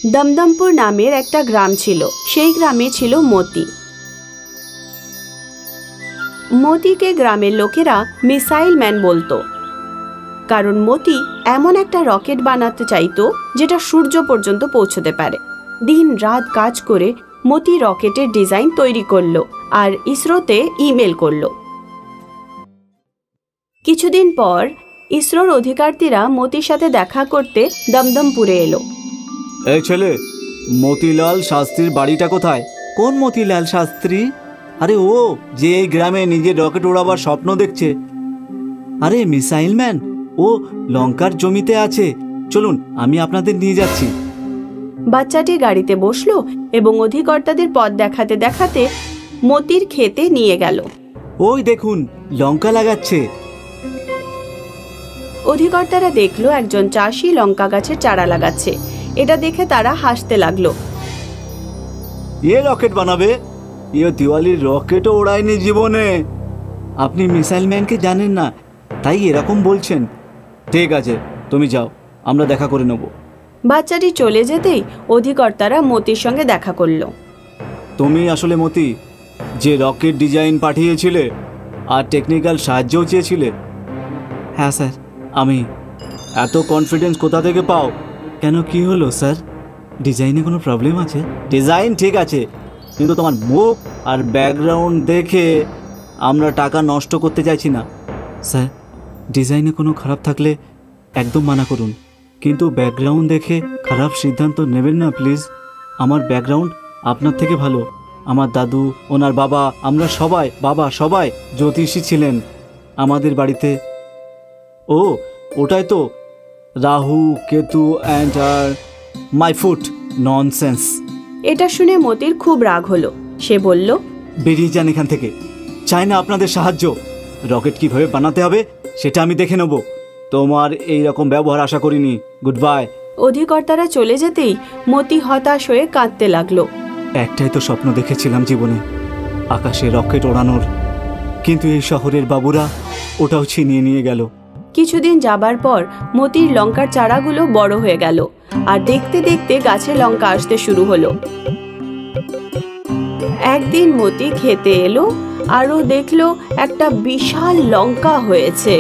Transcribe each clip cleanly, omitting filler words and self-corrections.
দমদমপুর নামের একটা গ্রাম ছিল। সেই গ্রামে ছিল মতি। মতিকে গ্রামের লোকেরা মিসাইল ম্যান বলতো, কারণ মতি এমন একটা রকেট বানাতে চাইতো যেটা সূর্য পর্যন্ত পৌঁছতে পারে। দিন রাত কাজ করে মতি রকেটের ডিজাইন তৈরি করলো আর ইসরোতে ইমেল করলো। কিছুদিন পর ইসরোর অধিকারীরা মতির সাথে দেখা করতে দমদমপুরে এলো। এই ছেলে, মতিলাল শাস্ত্রীর বাড়িটা কোথায়? কোন মতিলাল শাস্ত্রী? আরে ও যে এই গ্রামে নিজের রকেট ওড়াবার স্বপ্ন দেখছে। আরে মিসাইল ম্যান, ও লঙ্কার জমিতে আছে। চলুন, আমি আপনাদের নিয়ে যাচ্ছি। বাচ্চাটি গাড়িতে বসলো এবং অধিকর্তাদের পথ দেখাতে দেখাতে মতির ক্ষেতে নিয়ে গেল। ওই দেখুন, লঙ্কা লাগাচ্ছে। অধিকর্তারা দেখলো একজন চাষি লঙ্কা গাছের চারা লাগাচ্ছে। এটা দেখে তারা হাসতে লাগলো। এ রকেট বানাবে? এ দিওয়ালির রকেটও ওড়ায়নি জীবনে। আপনি মিসাইল ম্যানকে জানেন না, তাই এরকম বলছেন। ঠিক আছে, তুমি যাও, আমরা দেখা করে নেব। বাচ্চাটি চলে যেতেই অধিকর্তারা মতির সঙ্গে দেখা করলো। তুমি আসলে মতি, যে রকেট ডিজাইন পাঠিয়েছিলে আর টেকনিক্যাল সাহায্যও চেয়েছিলে? হ্যাঁ স্যার, আমি। এত কনফিডেন্স কোথা থেকে পাও? কেন, কি হলো স্যার? ডিজাইনে কোনো প্রবলেম আছে? ডিজাইন ঠিক আছে, কিন্তু তোমার মুখ আর ব্যাকগ্রাউন্ড দেখে আমরা টাকা নষ্ট করতে চাইছি না। স্যার, ডিজাইনে কোনো খারাপ থাকলে একদম মানা করুন, কিন্তু ব্যাকগ্রাউন্ড দেখে খারাপ সিদ্ধান্ত নেবেন না প্লিজ। আমার ব্যাকগ্রাউন্ড আপনার থেকে ভালো। আমার দাদু, ওনার বাবা, আমরা সবাই জ্যোতিষী ছিলেন আমাদের বাড়িতে। ও, ওটাই তো Rahu, Ketu and my foot. Nonsense. এটা শুনে মতির খুব রাগ হলো। সে বলল, বেরিয়ে যান এখান থেকে, চাই না আপনাদের সাহায্য। রকেট কিভাবে বানাতে হবে সেটা আমি দেখে নেব। তোমার এই রকম ব্যবহার আশা করিনি। Good bye. অধিকর্তারা চলে যেতেই মতি হতাশ হয়ে কাঁদতে লাগলো। একটাই তো স্বপ্ন দেখেছিলাম জীবনে, আকাশে রকেট ওড়ানোর, কিন্তু এই শহরের বাবুরা ওটাও ছিনিয়ে নিয়ে গেল। কিছুদিন যাবার পর মতির লঙ্কার চারাগুলো বড় হয়ে গেল আর দেখতে দেখতে গাছে লঙ্কা আসতে শুরু হলো। একদিন মতি খেতে এলো আর ও দেখলো একটা বিশাল লঙ্কা হয়েছে।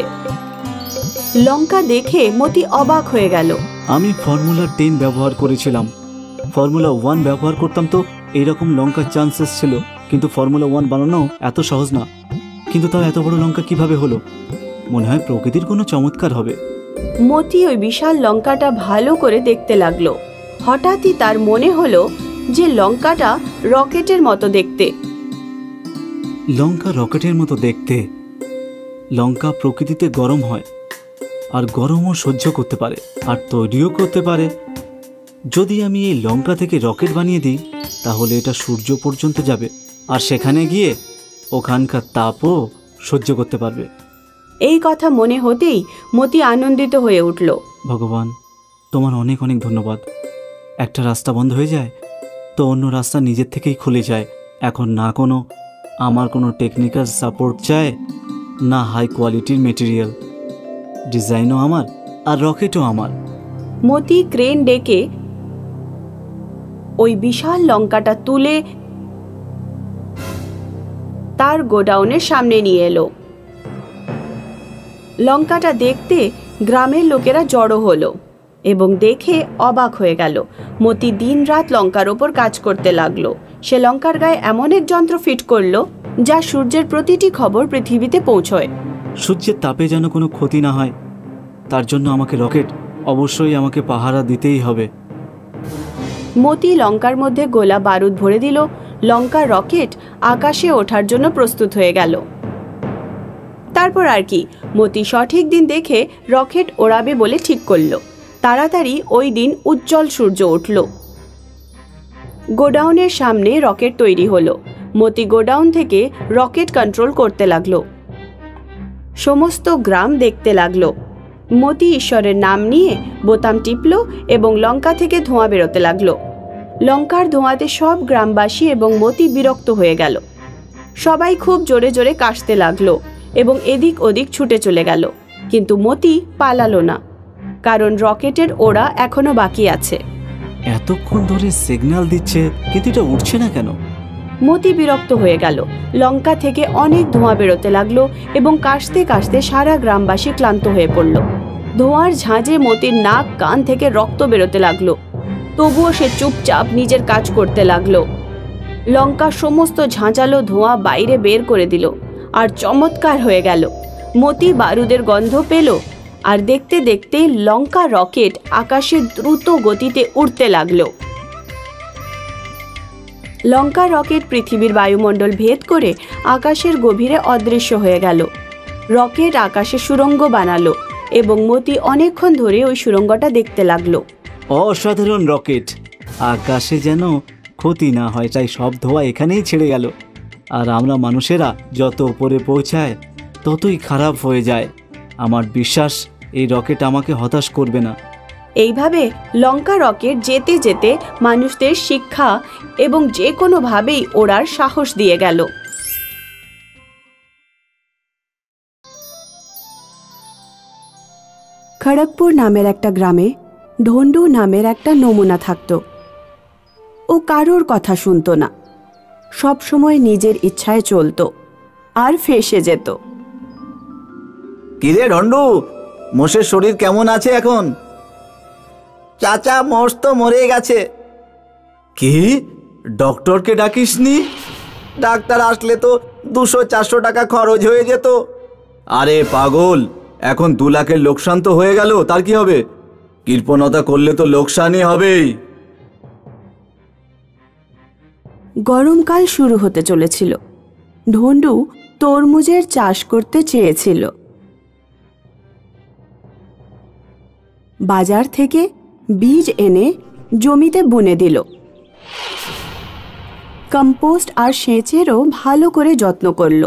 লঙ্কা দেখে মতি অবাক হয়ে গেল। আমি ফর্মুলা 10 ব্যবহার করেছিলাম, ফর্মুলা 1 ব্যবহার করতাম তো এইরকম লঙ্কার চান্সেস ছিল, কিন্তু ফর্মুলা 1 বানানো এত সহজ না। কিন্তু তাও এত বড় লঙ্কা কিভাবে হলো? মনে হয় প্রকৃতির কোনো চমৎকার হবে। মতি ওই বিশাল লঙ্কাটা ভালো করে দেখতে লাগলো। হঠাৎই তার মনে হলো যে লঙ্কাটা রকেটের মতো দেখতে। লঙ্কা রকেটের মতো দেখতে? লঙ্কা প্রকৃতিতে গরম হয়, আর গরমও সহ্য করতে পারে, আর তৈরিও করতে পারে। যদি আমি এই লঙ্কা থেকে রকেট বানিয়ে দিই, তাহলে এটা সূর্য পর্যন্ত যাবে, আর সেখানে গিয়ে ওখানকার তাপও সহ্য করতে পারবে। এই কথা মনে হতেই মতি আনন্দিত হয়ে উঠল। ভগবান, তোমার অনেক অনেক ধন্যবাদ। একটা রাস্তা বন্ধ হয়ে যায় তো অন্য রাস্তা নিজের থেকেই খুলে যায়। এখন না আমার কোনো টেকনিক্যাল সাপোর্ট চায়, না হাই কোয়ালিটির মেটেরিয়াল। ডিজাইনও আমার আর রকেটও আমার। মতি ক্রেন ডেকে ওই বিশাল লঙ্কাটা তুলে তার গোডাউনের সামনে নিয়ে এলো। লঙ্কাটা দেখতে গ্রামের লোকেরা জড়ো হলো এবং দেখে অবাক হয়ে গেল। মতি দিন রাত লঙ্কার ওপর কাজ করতে লাগলো। সে লঙ্কার গায়ে এমন এক যন্ত্র ফিট করলো যা সূর্যের প্রতিটি খবর পৃথিবীতে পৌঁছয়। সূর্যের তাপে যেন কোনো ক্ষতি না হয়, তার জন্য আমাকে রকেট অবশ্যই আমাকে পাহারা দিতেই হবে। মতি লঙ্কার মধ্যে গোলা বারুদ ভরে দিল। লঙ্কার রকেট আকাশে ওঠার জন্য প্রস্তুত হয়ে গেল। তারপর আর কি, মতি সঠিক দিন দেখে রকেট ওড়াবে বলে ঠিক করলো। তাড়াতাড়ি ওই দিন উজ্জ্বল সূর্য উঠল। গোডাউনের সামনে রকেট তৈরি হলো। মতি গোডাউন থেকে রকেট কন্ট্রোল করতে লাগলো। সমস্ত গ্রাম দেখতে লাগলো। মতি ঈশ্বরের নাম নিয়ে বোতাম টিপল এবং লঙ্কা থেকে ধোঁয়া বেরোতে লাগলো। লঙ্কার ধোঁয়াতে সব গ্রামবাসী এবং মতি বিরক্ত হয়ে গেল। সবাই খুব জোরে জোরে কাশতে লাগলো এবং এদিক ওদিক ছুটে চলে গেল, কিন্তু মতি পালালো না, কারণ রকেটের ওড়া এখনো বাকি আছে। এতক্ষণ ধরে সিগন্যাল দিচ্ছে কিন্তু এটা উঠছে না কেন? মতি বিরক্ত হয়ে গেল। লঙ্কা থেকে অনেক ধোঁয়া বেরোতে লাগলো এবং কাশতে কাশতে সারা গ্রামবাসী ক্লান্ত হয়ে পড়ল। ধোঁয়ার ঝাঁঝে মতির নাক কান থেকে রক্ত বেরোতে লাগলো। তবুও সে চুপচাপ নিজের কাজ করতে লাগলো। লঙ্কা সমস্ত ঝাঁঝালো ধোঁয়া বাইরে বের করে দিল আর চমৎকার হয়ে গেল। মতি বারুদের গন্ধ পেল আর দেখতে দেখতেই লঙ্কা রকেট আকাশে দ্রুত গতিতে উড়তে লাগলো। লঙ্কা রকেট পৃথিবীর বায়ুমণ্ডল ভেদ করে আকাশের গভীরে অদৃশ্য হয়ে গেল। রকেট আকাশে সুড়ঙ্গ বানালো এবং মতি অনেকক্ষণ ধরে ওই সুড়ঙ্গটা দেখতে লাগলো। অসাধারণ রকেট, আকাশে যেন ক্ষতি না হয় তাই সব ধোঁয়া এখানেই ছেড়ে গেল। আর আমরা মানুষেরা যত উপরে পৌঁছায় ততই খারাপ হয়ে যায়। আমার বিশ্বাস এই রকেট আমাকে হতাশ করবে না। এইভাবে লঙ্কা রকেট যেতে যেতে মানুষদের শিক্ষা এবং যে কোনোভাবেই ওড়ার সাহস দিয়ে গেল। খড়গপুর নামের একটা গ্রামে ঢন্ডু নামের একটা নমুনা থাকত। ও কারোর কথা শুনতো না, সবসময় নিজের ইচ্ছায় চলতো আর ফেঁসে যেত। কিরে ঢন্ডু, মোষের শরীর কেমন আছে এখন? চাচা, মোষ তো মরে গেছে। কি? ডক্টরকে ডাকিসনি? ডাক্তার আসলে তো 200-400 টাকা খরচ হয়ে যেত। আরে পাগল, এখন 2 লাখের লোকসান তো হয়ে গেল, তার কি হবে? কৃপণতা করলে তো লোকসানই হবেই। গরমকাল শুরু হতে চলেছিল। ঢন্ডু তরমুজের চাষ করতে চেয়েছিল। বাজার থেকে বীজ এনে জমিতে বুনে দিল। কম্পোস্ট আর সেচেরও ভালো করে যত্ন করল।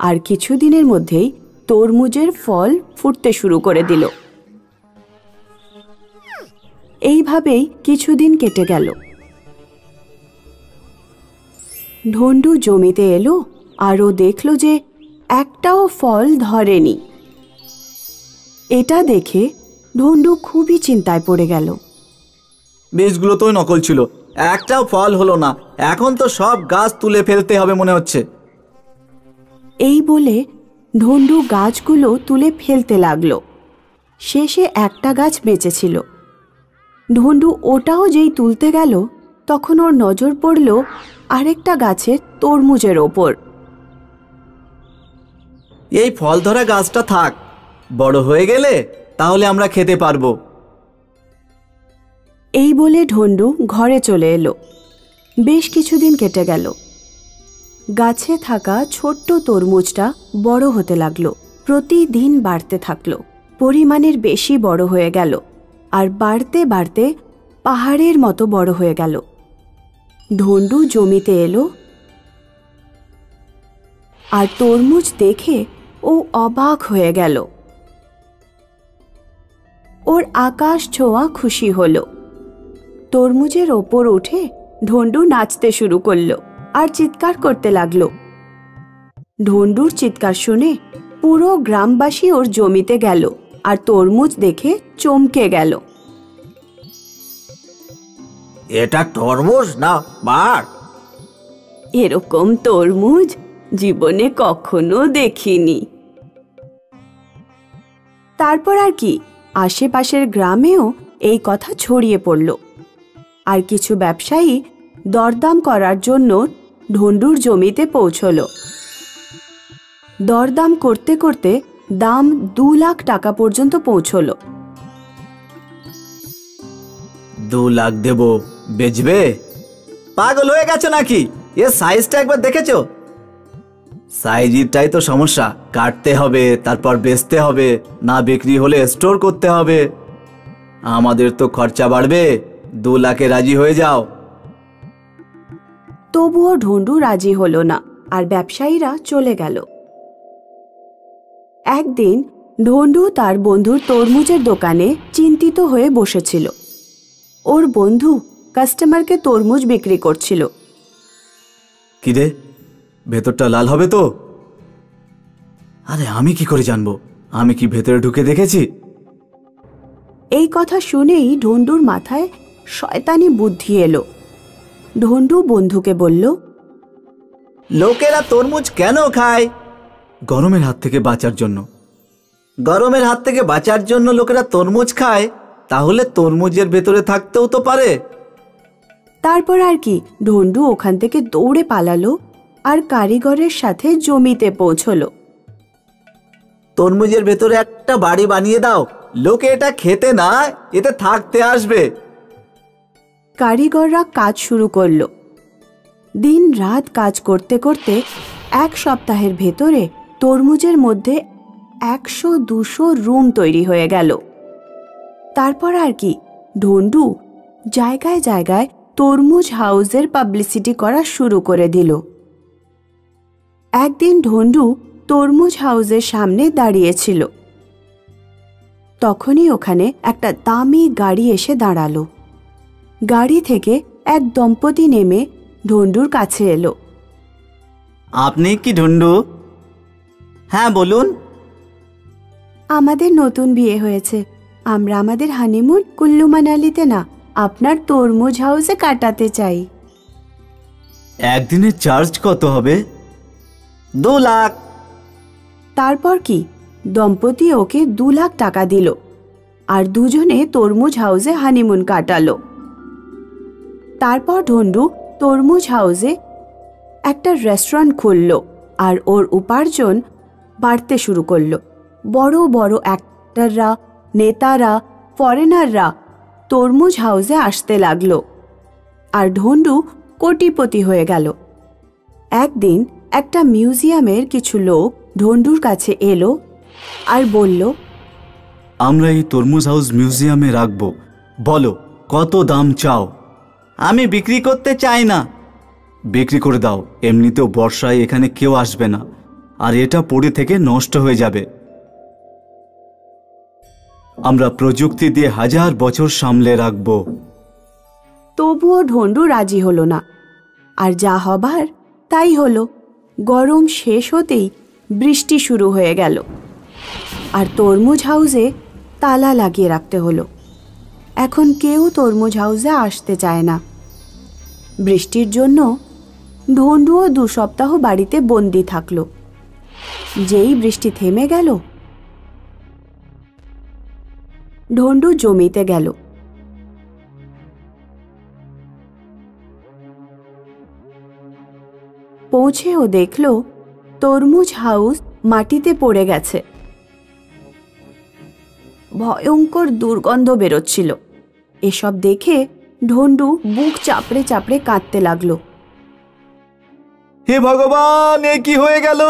আর কিছুদিনের মধ্যেই তরমুজের ফল ফুটতে শুরু করে দিল। এইভাবেই কিছুদিন কেটে গেল। ঢন্ডু জমিতে এলো আর ও দেখল যে একটাও ফল ধরেনি। এটা দেখে ঢন্ডু খুবই চিন্তায় পড়ে গেল। বীজগুলো তো নকল ছিল, একটাও ফল হলো না। এখন তো সব গাছ তুলে ফেলতে হবে মনে হচ্ছে। এই বলে ঢন্ডু গাছগুলো তুলে ফেলতে লাগলো। শেষে একটা গাছ বেঁচেছিল। ঢন্ডু ওটাও যেই তুলতে গেল তখন ওর নজর পড়ল আরেকটা গাছের তরমুজের ওপর। এই ফল ধরা গাছটা থাক, বড় হয়ে গেলে তাহলে আমরা খেতে পারবো। এই বলে ঢন্ডু ঘরে চলে এলো। বেশ কিছুদিন কেটে গেল। গাছে থাকা ছোট্ট তরমুজটা বড় হতে লাগলো, প্রতিদিন বাড়তে থাকলো, পরিমাণের বেশি বড় হয়ে গেল আর বাড়তে বাড়তে পাহাড়ের মতো বড় হয়ে গেল। ঢন্ডু জমিতে এলো আর তরমুজ দেখে ও অবাক হয়ে গেল। ওর আকাশ ছোঁয়া খুশি হলো। তরমুজের ওপর উঠে ঢন্ডু নাচতে শুরু করলো আর চিৎকার করতে লাগলো। ঢন্ডুর চিৎকার শুনে পুরো গ্রামবাসী ওর জমিতে গেল আর তরমুজ দেখে চমকে গেল। এটা তরমুজ না বাঘ? এরকম তরমুজ জীবনে কখনো দেখিনি। তারপর আর কি, আশেপাশের গ্রামেও এই কথা ছড়িয়ে পড়ল। আর কিছু ব্যবসায়ী দরদাম করার জন্য ঢন্ডুর জমিতে পৌঁছল। দরদাম করতে করতে দাম 2 লাখ টাকা পর্যন্ত পৌঁছল। 2 লাখ দেব, বেচবে? পাগল হয়ে গেছে নাকি? এর সাইজটা একবার দেখেছো? সাইজটাই তো সমস্যা। কাটতে হবে, তারপর বেচতে হবে, না বিক্রি হলে স্টোর করতে হবে। আমাদের তো খরচা বাড়বে। 2 লাখে রাজি হয়ে যাও। তবুও ঢন্ডু রাজি হলো না আর ব্যবসায়ীরা চলে গেল। একদিন ঢন্ডু তার বন্ধুর তরমুজের দোকানে চিন্তিত হয়ে বসেছিল। ওর বন্ধু কাস্টমারকে তরমুজ বিক্রি করছিল। কি রে, ভেতরটা লাল হবে তো? আরে আমি কি করে জানবো? আমি কি ভেতরে ঢুকে দেখেছি? এই কথা শুনেই ঢন্ডুর মাথায় শয়তানি বুদ্ধি এলো। ঢন্ডু বন্ধুকে বলল, লোকেরা তরমুজ কেন খায়? গরমের হাত থেকে বাঁচার জন্য। গরমের হাত থেকে বাঁচার জন্য লোকেরা তরমুজ খায়, তাহলে তরমুজের ভেতরে থাকতেও তো পারে। তারপর আর কি, ঢন্ডু ওখান থেকে দৌড়ে পালালো আর কারিগরের সাথে জমিতে পৌঁছলো। তরমুজের ভেতরে একটা বাড়ি বানিয়ে দাও, লোকে এটা খেতে না, এতে থাকতে আসবে। কারিগররা কাজ শুরু করলো। দিন রাত কাজ করতে করতে 1 সপ্তাহের ভেতরে তরমুজের মধ্যে 100-200 রুম তৈরি হয়ে গেল। তারপর আর কি, ঢন্ডু জায়গায় জায়গায় তরমুজ হাউসের পাবলিসিটি করা শুরু করে দিল। একদিন ঢন্ডু তরমুজ হাউসের সামনে দাঁড়িয়েছিল। তখনই ওখানে একটা দামি গাড়ি এসে দাঁড়ালো। গাড়ি থেকে এক দম্পতি নেমে ঢন্ডুর কাছে এলো। আপনি কি ঢন্ডু? হ্যাঁ, বলুন। আমাদের নতুন বিয়ে হয়েছে। আমরা আমাদের হানিমুন কুল্লু মানালিতে না, আপনার তরমুজ হাউসে কাটাতে চাই। একদিনের চার্জ কত হবে? 2 লাখ। তারপর কি, দম্পতি ওকে 2 লাখ টাকা দিল আর দুজনে তরমুজ হাউসে হানিমুন কাটালো। তারপর ঢন্ডু তরমুজ হাউসে একটা রেস্টুরেন্ট খুলল আর ওর উপার্জন বাড়তে শুরু করলো। বড় বড় অ্যাক্টররা, নেতারা, ফরেনাররা তরমুজ হাউসে আসতে লাগলো আর ঢন্ডু কোটিপতি হয়ে গেল। একদিন একটা মিউজিয়ামের কিছু লোক ঢন্ডুর কাছে এলো আর বলল, আমরা এই তরমুজ হাউস মিউজিয়ামে রাখবো, বলো কত দাম চাও? আমি বিক্রি করতে চাই না। বিক্রি করে দাও, এমনিতেও বর্ষায় এখানে কেউ আসবে না আর এটা পড়ে থেকে নষ্ট হয়ে যাবে। আমরা প্রযুক্তি দিয়ে 1000 বছর সামলে রাখবো। তবুও ঢন্ডু রাজি হলো না, আর যা হবার তাই হলো। গরম শেষ হতেই বৃষ্টি শুরু হয়ে গেল আর তরমুজ হাউসে তালা লাগিয়ে রাখতে হলো। এখন কেউ তরমুজ হাউসে আসতে চায় না। বৃষ্টির জন্য ঢন্ডুও 2 সপ্তাহ বাড়িতে বন্দি থাকলো। যেই বৃষ্টি থেমে গেল, ঢন্ডু জমিতে গেল। পৌঁছে ও দেখল তরমুজ হাউস মাটিতে পড়ে গেছে। ভয়ঙ্কর দুর্গন্ধ বেরোচ্ছিল। এসব দেখে ঢন্ডু বুক চাপড়ে চাপড়ে কাঁদতে লাগলো। হে ভগবান, এ কি হয়ে গেল?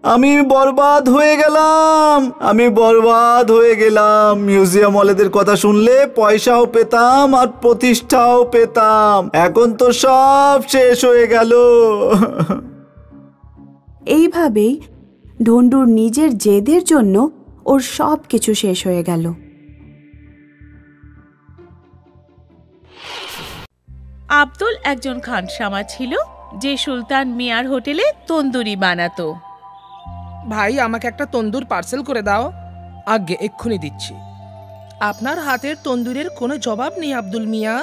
আমি বরবাদ হয়ে গেলাম, আমি বরবাদ হয়ে গেলাম। মিউজিয়াম ওয়ালাদের কথা শুনলে পয়সাও পেতাম আর প্রতিষ্ঠাও পেতাম, এখন তো সব শেষ হয়ে গেল। এইভাবেই ঢন্ডুর নিজের জেদের জন্য ওর সব কিছু শেষ হয়ে গেল। আব্দুল একজন খানসামা ছিল যে সুলতান মিয়ার হোটেলে তন্দুরি বানাতো। ভাই, আমাকে একটা তন্দুর পার্সেল করে দাও। আগে এক্ষুনি দিচ্ছি। আপনার হাতের তন্দুরের কোনো জবাব নেই আব্দুল মিয়া।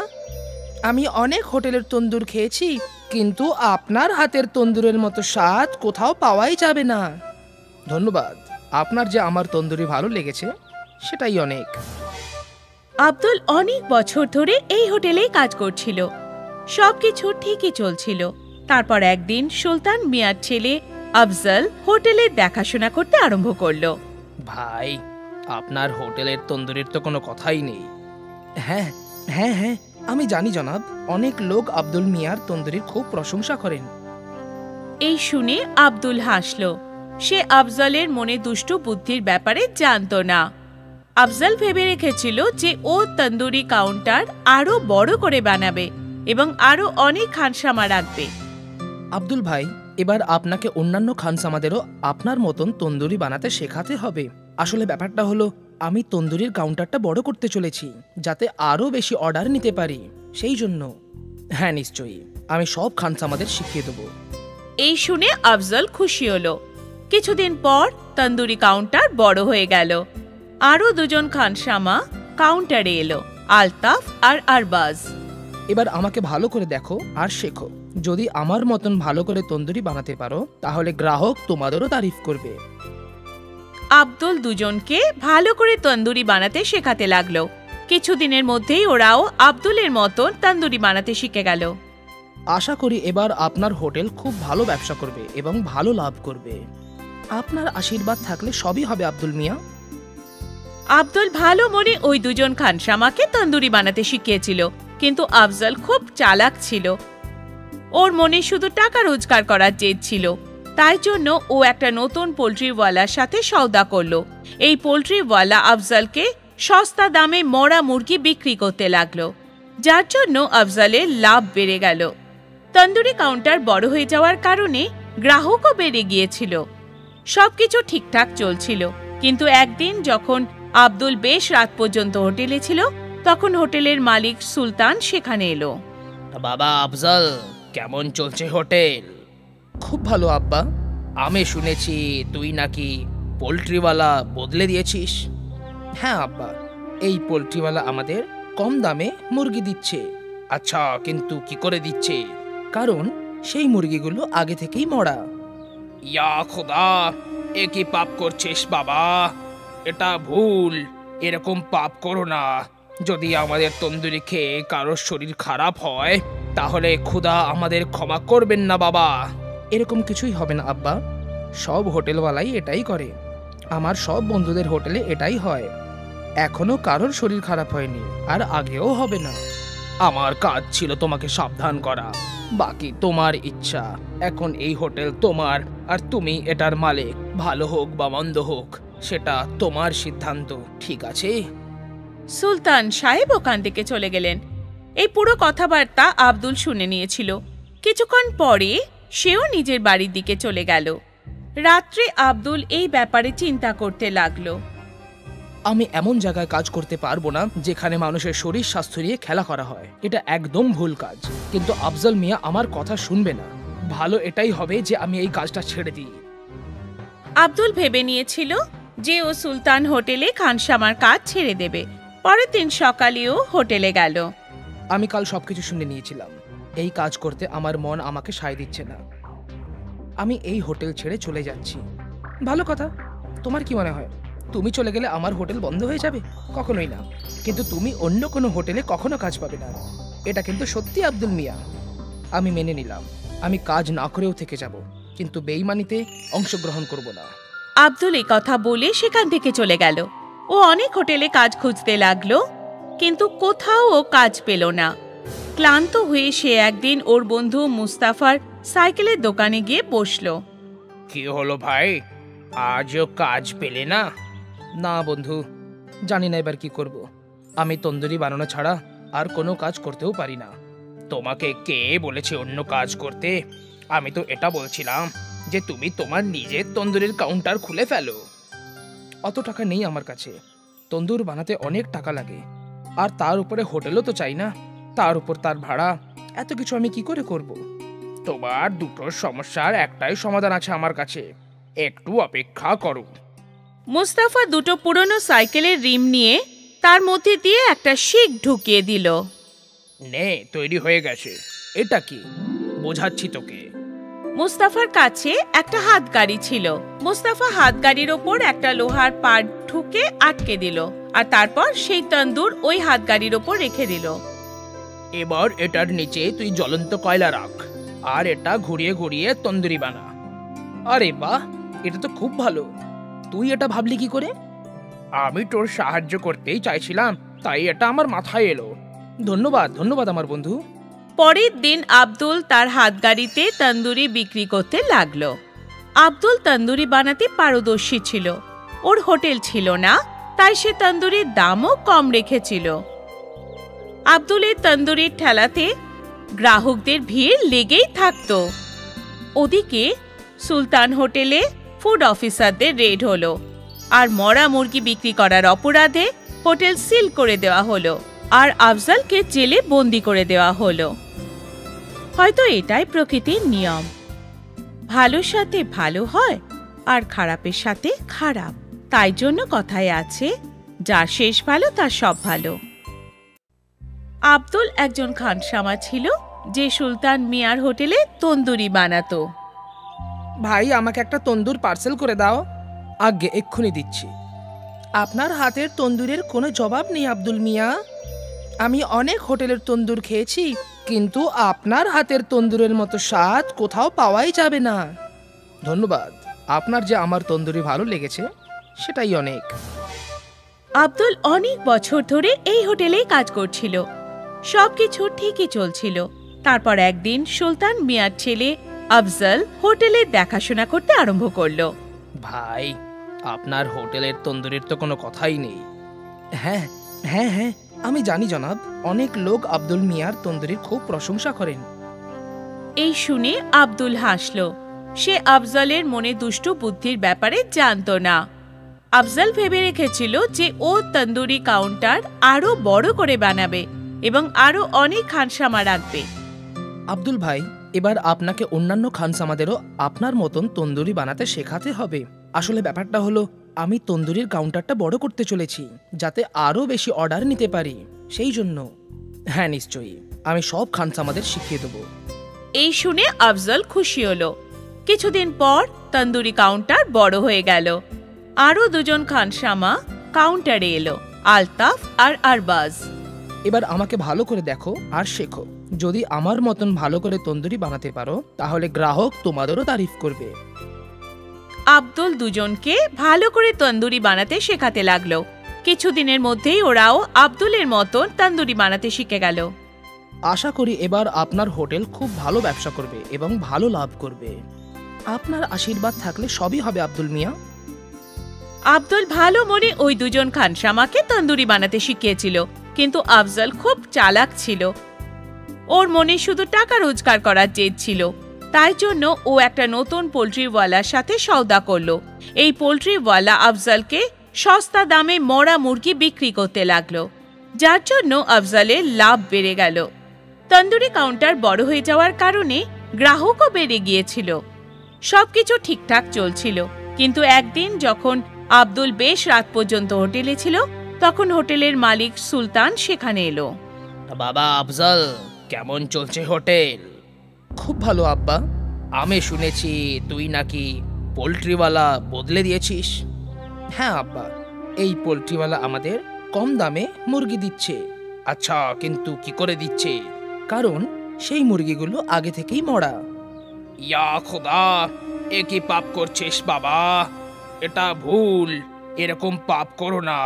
আমি অনেক হোটেলের তন্দুর খেয়েছি, কিন্তু আপনার হাতের তন্দুরের মতো স্বাদ কোথাও পাওয়াই যাবে না। ধন্যবাদ, আপনার যে আমার তন্দুরি ভালো লেগেছে সেটাই অনেক। আব্দুল অনেক বছর ধরে এই হোটেলেই কাজ করছিল। সবকিছু ঠিকই চলছিল। তারপর একদিন সুলতান মিয়ার ছেলে আফজল হোটেলের দেখাশোনা করতে আরম্ভ করলো। ভাই, আপনার হোটেলের তন্দুরির তো কোনো কথাই নেই। হ্যাঁ হ্যাঁ হ্যাঁ, আমি জানি জনাব, অনেক লোক আব্দুল মিয়ার তন্দুরির খুব প্রশংসা করেন। এই শুনে আব্দুল হাসলো। সে আফজলের মনে দুষ্ট বুদ্ধির ব্যাপারে জানতো না। আফজল ভেবে রেখেছিল যে ও তন্দুরি কাউন্টার আরো বড় করে বানাবে এবং আরো অনেক খানসামা রাখবে। আব্দুল ভাই, এবার আপনাকে অন্যান্য খানসামাদেরও আপনার মতন তন্দুরি বানাতে শেখাতে হবে। আসলে ব্যাপারটা হলো, আমি তন্দুরির কাউন্টারটা বড় করতে চলেছি যাতে আরো বেশি অর্ডার নিতে পারি, সেই জন্য। হ্যাঁ নিশ্চয়ই, আমি সব খানসামাদের শিখিয়ে দেবো। এই শুনে আফজল খুশি হলো। কিছুদিন পর তন্দুরি কাউন্টার বড় হয়ে গেল। আরো 2 জন খানসামা কাউন্টারে এলো আলতাফ আর আরবাজ। এবার আমাকে ভালো করে দেখো আর শেখো। যদি আমার মতন ভালো করে তন্দুরি বানাতে পারো তাহলে গ্রাহক তোমাদেরও তারিফ করবে। আব্দুল দুজনকে ভালো করে তন্দুরি বানাতে শেখাতে লাগলো। কিছুদিনের মধ্যেই ওরাও আব্দুলের মতন তন্দুরি বানাতে শিখে গেল। আশা করি এবার আপনার হোটেল খুব ভালো ব্যবসা করবে এবং ভালো লাভ করবে। আপনার আশীর্বাদ থাকলে সবই হবে আব্দুল মিয়া। আব্দুল ভালো মনে ওই দুজন খানসামাকে তন্দুরি বানাতে শিখিয়েছিল, কিন্তু আফজল খুব চালাক ছিল। ওর মনে শুধু টাকা রোজগার করার জেদ ছিল। তাই জন্য ও একটা নতুন পোল্ট্রিওয়ালার সাথে সওদা করলো। এই পোল্ট্রিওয়ালা আফজলকে সস্তা দামে মরা মুরগি বিক্রি করতে লাগলো, যার জন্য আফজলের লাভ বেড়ে গেল। তন্দুরি কাউন্টার বড় হয়ে যাওয়ার কারণে গ্রাহকও বেড়ে গিয়েছিল। সবকিছু ঠিকঠাক চলছিল, কিন্তু একদিন যখন আব্দুল বেশ রাত পর্যন্ত হোটেলে ছিল, তখন হোটেলের মালিক সুলতান সেখানে এলো। বাবা আফজল, কেমন চলছে হোটেল? খুব ভালো আব্বা। আমি শুনেছি তুই নাকি পোল্ট্রিওয়ালা বদলে দিয়েছিস। হ্যাঁ আব্বা, এই পোল্ট্রিওয়ালা আমাদের কম দামে মুরগি দিচ্ছে। আচ্ছা, কিন্তু কি করে দিচ্ছে? কারণ সেই মুরগিগুলো আগে থেকেই মরা। ইয়া খোদা, এ কি পাপ করছিস বাবা? এটা ভুল। এরকম পাপ করো না। যদি আমাদের তন্দুরি খেয়ে কারোর শরীর খারাপ হয় তাহলে খোদা আমাদের ক্ষমা করবেন না বাবা। এরকম কিছুই হবে না আব্বা। সব হোটেলওয়ালাই এটাই করে। আমার সব বন্ধুদের হোটেলে এটাই হয়। এখনো কারোর শরীর খারাপ হয়নি, আর আগেও হবে না। আমার কাজ ছিল তোমাকে সাবধান করা, বাকি তোমার ইচ্ছা। এখন এই হোটেল তোমার, আর তুমি এটার মালিক। ভালো হোক বা মন্দ হোক সেটা তোমার সিদ্ধান্ত, ঠিক আছে? সুলতান সাহেব ওখান থেকে চলে গেলেন। এই পুরো কথাবার্তা আব্দুল শুনে নিয়েছিল। কিছুক্ষণ পরে সেও নিজের বাড়ির দিকে চলে গেল। রাত্রে আব্দুল এই ব্যাপারে চিন্তা করতে লাগলো। আমি এমন জায়গায় কাজ করতে পারবো না যেখানে মানুষের শরীর স্বাস্থ্য নিয়ে খেলা করা হয়। এটা একদম ভুল কাজ। কিন্তু আফজল মিয়া আমার কথা শুনবে না। ভালো এটাই হবে যে আমি এই কাজটা ছেড়ে দিই। আব্দুল ভেবে নিয়েছিল যে ও সুলতান হোটেলে খানসামার কাজ ছেড়ে দেবে। পরের দিন সকালেও হোটেলে গেল। আমি কাল সবকিছু শুনে নিয়েছিলাম। এই কাজ করতে আমার মন আমাকে সায় দিচ্ছে না। আমি এই হোটেল ছেড়ে চলে যাচ্ছি। ভালো কথা। তোমার কি মনে হয় তুমি চলে গেলে আমার হোটেল বন্ধ হয়ে যাবে? কখনোই না। কিন্তু তুমি অন্য কোনো হোটেলে কখনো কাজ পাবে না। এটা কিন্তু সত্যি আব্দুল মিয়া। আমি মেনে নিলাম। আমি কাজ না করেও থেকে যাব, কিন্তু বেইমানিতে অংশগ্রহণ করব না। আব্দুল এই কথা বলে সেখান থেকে চলে গেল। ও অনেক হোটেলে কাজ খুঁজতে লাগলো, কিন্তু কোথাও ও কাজ পেল না। ক্লান্ত হয়ে সে একদিন ওর বন্ধু মুস্তাফার সাইকেলের দোকানে গিয়ে বসলো। কি হলো ভাই, আজও কাজ পেলে না? না বন্ধু, জানি না এবার কি করব। আমি তন্দুরি বানানো ছাড়া আর কোনো কাজ করতেও পারি না। তোমাকে কে বলেছে অন্য কাজ করতে? আমি তো এটা বলছিলাম যে তুমি তোমার নিজের তন্দুরির কাউন্টার খুলে ফেলো। অত টাকা নেই আমার কাছে। তন্দুর বানাতে অনেক টাকা লাগে, আর তার উপরে হোটেলও তো চাই না। তার উপর তার ভাড়া, এত কিছু আমি কি করে করব? তোমার দুটো সমস্যার একটাই সমাধান আছে আমার কাছে। একটু অপেক্ষা করো। মুস্তাফা দুটো পুরনো সাইকেলের রিম নিয়ে তার মধ্যে দিয়ে একটা শিক ঢুকিয়ে দিল। নে, তৈরি হয়ে গেছে। এটা কি? বোঝাচ্ছি তোকে। মুস্তাফার কাছে একটা হাতগাড়ি ছিল। মুস্তাফা হাতগাড়ির ওপর একটা লোহার পাট ঠুকে আটকে দিল, আর তারপর সেই তন্দুর ওই হাতগাড়ির ওপর রেখে দিল। এবার এটার নিচে তুই জ্বলন্ত কয়লা রাখ, আর এটা ঘুরিয়ে ঘুরিয়ে তন্দুরি বানা। আরে বাহ, এটা তো খুব ভালো। তুই এটা ভাবলি কি করে? আমি তোর সাহায্য করতেই চাইছিলাম, তাই এটা আমার মাথায় এলো। ধন্যবাদ ধন্যবাদ আমার বন্ধু। পরের দিন আব্দুল তার হাতগাড়িতে তন্দুরি বিক্রি করতে লাগলো। আব্দুল তন্দুরি বানাতে পারদর্শী ছিল। ওর হোটেল ছিল না, তাই সে তন্দুরির দামও কম রেখেছিল। আব্দুলের তন্দুরির ঠেলাতে গ্রাহকদের ভিড় লেগেই থাকতো। ওদিকে সুলতান হোটেলে ফুড অফিসারদের রেড হলো, আর মরা মুরগি বিক্রি করার অপরাধে হোটেল সিল করে দেওয়া হলো, আর আফজলকে জেলে বন্দি করে দেওয়া হলো। হয়তো এটাই প্রকৃতির নিয়ম। ভালোর সাথে ভালো হয় আর খারাপের সাথে খারাপ। তাই জন্য কথায় আছে, যার শেষ ভালো তার সব ভালো। আব্দুল একজন খানসামা ছিল যে সুলতান মিয়ার হোটেলে তন্দুরি বানাতো। ভাই আমাকে একটা তন্দুর পার্সেল করে দাও। আগে এক্ষুনি দিচ্ছি। আপনার হাতের তন্দুরের কোনো জবাব নেই আব্দুল মিয়া। আমি অনেক হোটেলের তন্দুর খেয়েছি, কিন্তু আপনার হাতের তন্দুরের মতো স্বাদ কোথাও পাওয়াই যাবে না। ধন্যবাদ, আপনার যে আমার তন্দুরি ভালো লেগেছে সেটাই অনেক। আব্দুল অনেক বছর ধরে এই হোটেলেই কাজ করছিল। সবকিছু ঠিকই চলছিল। তারপর একদিন সুলতান মিয়ার ছেলে আফজল হোটেলের দেখাশোনা করতে আরম্ভ করলো। ভাই, আপনার হোটেলের তন্দুরির তো কোনো কথাই নেই। হ্যাঁ হ্যাঁ হ্যাঁ, আমি জানি জনাব। অনেক লোক আব্দুল মিয়ার তন্দুরির খুব প্রশংসা করেন। এই শুনে আব্দুল হাসল। সে আফজলের মনে দুষ্টু বুদ্ধির ব্যাপারে জানতো না। আফজল ভেবে রেখেছিল যে ও তন্দুরি কাউন্টার আরো বড় করে বানাবে এবং আরো অনেক খানসামা রাখবে। আব্দুল ভাই, এবার আপনাকে অন্যান্য খানসামাদেরও আপনার মতন তন্দুরি বানাতে শেখাতে হবে। আসলে ব্যাপারটা হলো, আমি তন্দুরির কাউন্টারটা বড় করতে চলেছি যাতে আরো বেশি অর্ডার নিতে পারি, সেই জন্য। হ্যাঁ নিশ্চয়ই, আমি সব খানসামাদের শিখিয়ে দেবো। এই শুনে আফজল খুশি হলো। কিছুদিন পর তন্দুরি কাউন্টার বড় হয়ে গেল। আরো দুজন খানসামা কাউন্টারে এলো, আলতাফ আর আরবাজ। এবার আমাকে ভালো করে দেখো আর শেখো। যদি আমার মতন ভালো করে তন্দুরি বানাতে পারো তাহলে গ্রাহক তোমাদেরও তারিফ করবে। আব্দুল দুজনকে ভালো করে তন্দুরি বানাতে শেখাতে লাগলো। কিছুদিনের মধ্যেই ওরাও আব্দুলের মতন তন্দুরি বানাতে শিখে গেল। আশা করি এবার আপনার হোটেল খুব ভালো ব্যবসা করবে এবং ভালো লাভ করবে। আপনার আশীর্বাদ থাকলে সবই হবে আব্দুল মিয়া। আব্দুল ভালো মনে ওই দুজন খানসামাকে তন্দুরি বানাতে শিখিয়েছিল, কিন্তু আফজল খুব চালাক ছিল। ওর মনে শুধু টাকা রোজগার করার জেদ ছিল। তাই জন্য ও একটা নতুন পোল্ট্রিওয়ালার সাথে সওদা করলো। এই পোল্ট্রিওয়ালা আফজলকে সস্তা দামে মরা মুরগি বিক্রি করতে লাগলো, যার জন্য আফজলের লাভ বেড়ে গেল। তন্দুরি কাউন্টার বড় হয়ে যাওয়ার কারণে গ্রাহকও বেড়ে গিয়েছিল। সবকিছু ঠিকঠাক চলছিল, কিন্তু একদিন যখন আব্দুল বেশ রাত পর্যন্ত হোটেলে ছিল, তখন হোটেলের মালিক সুলতান সেখানে এলো। বাবা আফজল, কেমন চলছে হোটেল? খুব ভালো আব্বা। আমি শুনেছি তুই নাকি পোল্ট্রিওয়ালা বদলে দিয়েছিস। হ্যাঁ আব্বা, এই পোল্ট্রিওয়ালা আমাদের কম দামে মুরগি দিচ্ছে। আচ্ছা, কিন্তু কি করে দিচ্ছে? কারণ সেই মুরগিগুলো আগে থেকেই মরা। ইয়া খোদা, এ কি পাপ করছিস বাবা? এটা ভুল। এরকম পাপ করো না।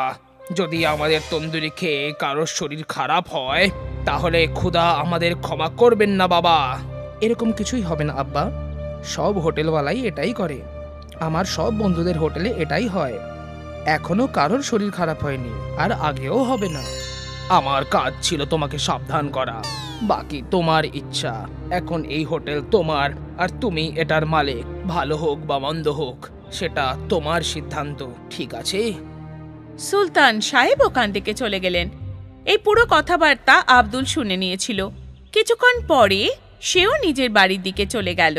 যদি আমাদের তন্দুরি খেয়ে কারোর শরীর খারাপ হয় তাহলে খোদা আমাদের ক্ষমা করবেন না বাবা। এরকম কিছুই হবে না আব্বা। সব হোটেলওয়ালাই এটাই করে। আমার সব বন্ধুদের হোটেলে এটাই হয়। এখনো কারোর শরীর খারাপ হয়নি, আর আগেও হবে না। আমার কাজ ছিল তোমাকে সাবধান করা, বাকি তোমার ইচ্ছা। এখন এই হোটেল তোমার, আর তুমি এটার মালিক। ভালো হোক বা মন্দ হোক সেটা তোমার সিদ্ধান্ত, ঠিক আছে? সুলতান সাহেব ওখান থেকে চলে গেলেন। এই পুরো কথাবার্তা আব্দুল শুনে নিয়েছিল। কিছুক্ষণ পরে সেও নিজের বাড়ির দিকে চলে গেল।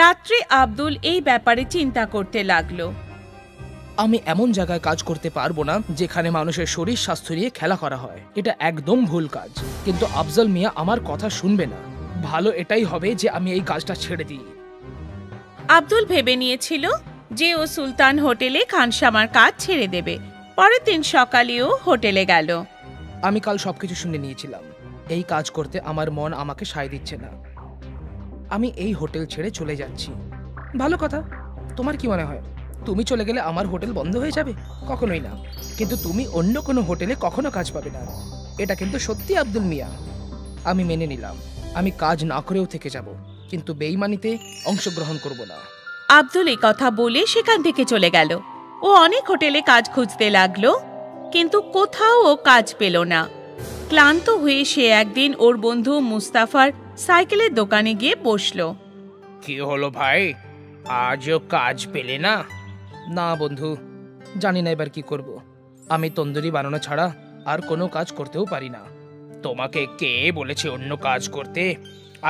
রাত্রে আব্দুল এই ব্যাপারে চিন্তা করতে লাগলো। আমি এমন জায়গায় কাজ করতে পারবো না যেখানে মানুষের শরীর স্বাস্থ্য নিয়ে খেলা করা হয়। এটা একদম ভুল কাজ। কিন্তু আফজল মিয়া আমার কথা শুনবে না। ভালো এটাই হবে যে আমি এই কাজটা ছেড়ে দিই। আব্দুল ভেবে নিয়েছিল যে ও সুলতান হোটেলে খানসামার কাজ ছেড়ে দেবে। পরের দিন সকালেও হোটেলে গেল। আমি কাল সবকিছু শুনে নিয়েছিলাম। এই কাজ করতে আমার মন আমাকে সায় দিচ্ছে না। আমি এই হোটেল ছেড়ে চলে যাচ্ছি। ভালো কথা। তোমার কি মনে হয় তুমি চলে গেলে আমার হোটেল বন্ধ হয়ে যাবে? কখনোই না। কিন্তু তুমি অন্য কোনো হোটেলে কখনো কাজ পাবে না। এটা কিন্তু সত্যি আব্দুল মিয়া। আমি মেনে নিলাম। আমি কাজ না করেও থেকে যাব, কিন্তু বেইমানিতে অংশগ্রহণ করব না। আব্দুল এই কথা বলে সেখান থেকে চলে গেল। ও অনেক হোটেলে কাজ খুঁজতে লাগলো, কিন্তু কোথাও ও কাজ পেল না। ক্লান্ত হয়ে সে একদিন ওর বন্ধু মুস্তাফার সাইকেলের দোকানে গিয়ে বসলো। কি হলো ভাই, আজও কাজ পেলে না? না বন্ধু, জানি না এবার কি করব। আমি তন্দুরি বানানো ছাড়া আর কোনো কাজ করতেও পারি না। তোমাকে কে বলেছে অন্য কাজ করতে?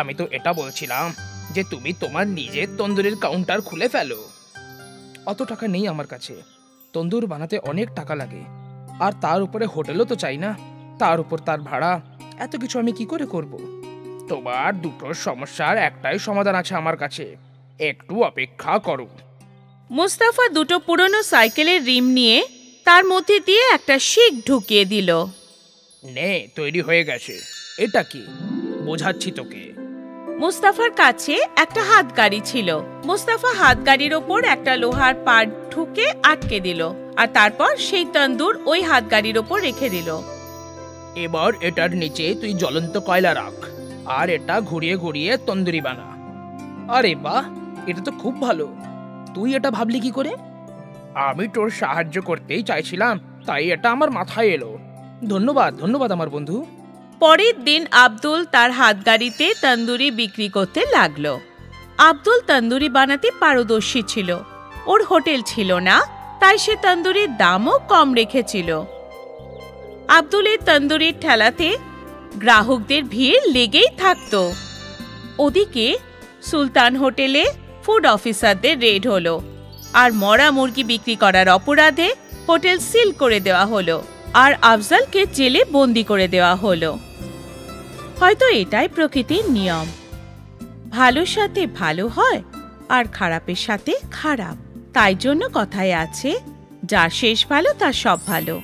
আমি তো এটা বলছিলাম যে তুমি তোমার নিজের তন্দুরির কাউন্টার খুলে ফেলো। অত টাকা নেই আমার কাছে। তন্দুর বানাতে অনেক টাকা লাগে, আর তার উপরে হোটেলও তো চাই না। তার উপর তার ভাড়া, এত কিছু আমি কি করে করব? তোমার দুটো সমস্যার একটাই সমাধান আছে আমার কাছে, একটু অপেক্ষা করো। মুস্তাফা দুটো পুরনো সাইকেলের রিম নিয়ে তার মধ্যে দিয়ে একটা শিক ঢুকিয়ে দিল। নে, তৈরি হয়ে গেছে। এটা কি? বোঝাচ্ছি তোকে। মুস্তাফার কাছে একটা হাতগাড়ি ছিল। মুস্তাফা হাতগাড়ির ওপর একটা লোহার পাট ঢুকে আটকে দিল, আর তারপর সেই তন্দুর ওই হাতগাড়ির ওপর রেখে দিল। এবার এটার নিচে তুই জ্বলন্ত কয়লা রাখ, আর এটা ঘুরিয়ে ঘুরিয়ে তন্দুরি বানা। আরে বাহ, এটা তো খুব ভালো। তুই এটা ভাবলি কি করে? আমি তোর সাহায্য করতেই চাইছিলাম, তাই এটা আমার মাথায় এলো। ধন্যবাদ ধন্যবাদ আমার বন্ধু। পরের দিন আব্দুল তার হাতগাড়িতে তন্দুরি বিক্রি করতে লাগলো। আব্দুল তন্দুরি বানাতে পারদর্শী ছিল। ওর হোটেল ছিল না, তাই সে তন্দুরির দামও কম রেখেছিল। আব্দুলের তন্দুরির ঠেলাতে গ্রাহকদের ভিড় লেগেই থাকতো। ওদিকে সুলতান হোটেলে ফুড অফিসারদের রেড হলো, আর মরা মুরগি বিক্রি করার অপরাধে হোটেল সিল করে দেওয়া হলো, আর আফজালকে জেলে বন্দি করে দেওয়া হলো। হয়তো এটাই প্রকৃতির নিয়ম, ভালোর সাথে ভালো হয় আর খারাপের সাথে খারাপ। তাই জন্য কথায় আছে, যার শেষ ভালো তার সব ভালো।